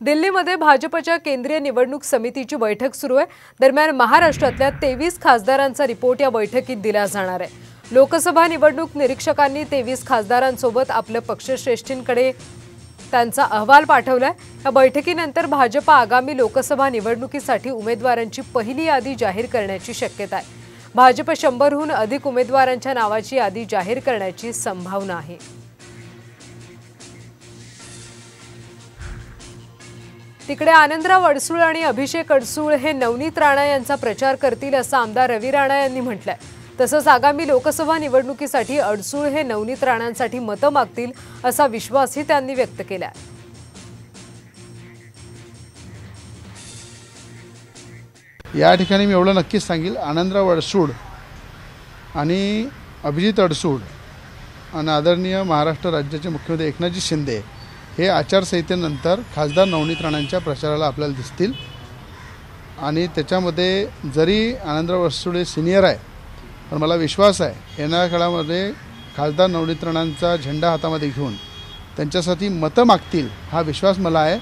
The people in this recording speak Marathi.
दिल्लीमध्ये भाजपच्या केंद्रीय निवडणूक समितीची बैठक सुरू आहे। दरम्यान महाराष्ट्रातल्या 23 खासदारांचा रिपोर्ट या बैठकीत दिला जाणार आहे। लोकसभा निवडणूक निरीक्षकांनी 23 खासदारांसोबत आपल्या पक्षश्रेष्ठींकडे त्यांचा अहवाल पाठवलाय। या बैठकीनंतर भाजप आगामी लोकसभा निवडणुकीसाठी उमेदवारांची पहिली यादी जाहीर करण्याची शक्यता आहे। भाजप 100हून अधिक उमेदवारांच्या नावाची यादी जाहीर करण्याची संभावना आहे। तिकडे आनंदराव अडसूळ आणि अभिषेक अडसूळ हे नवनीत राणा यांचा प्रचार करतील असं आमदार रवी राणा यांनी म्हटलंय। तसंच आगामी लोकसभा निवडणुकीसाठी अडसूळ हे नवनीत राणांसाठी मतं मागतील असा विश्वासही त्यांनी व्यक्त केला। या ठिकाणी मी एवढं नक्कीच सांगेल, आनंदराव अडसूळ आणि अभिजित अडसूळ आणि आदरणीय महाराष्ट्र राज्याचे मुख्यमंत्री एकनाथजी शिंदे हे आचारसंहितेनंतर खासदार नवनीत राणांच्या प्रचाराला आपल्याला दिसतील। आणि त्याच्यामध्ये जरी आनंदराव अडसूळ हे सिनियर आहे, पण मला विश्वास आहे येणाऱ्या काळामध्ये खासदार नवनीत राणांचा झेंडा हातामध्ये घेऊन त्यांच्यासाठी मतं मागतील हा विश्वास मला आहे।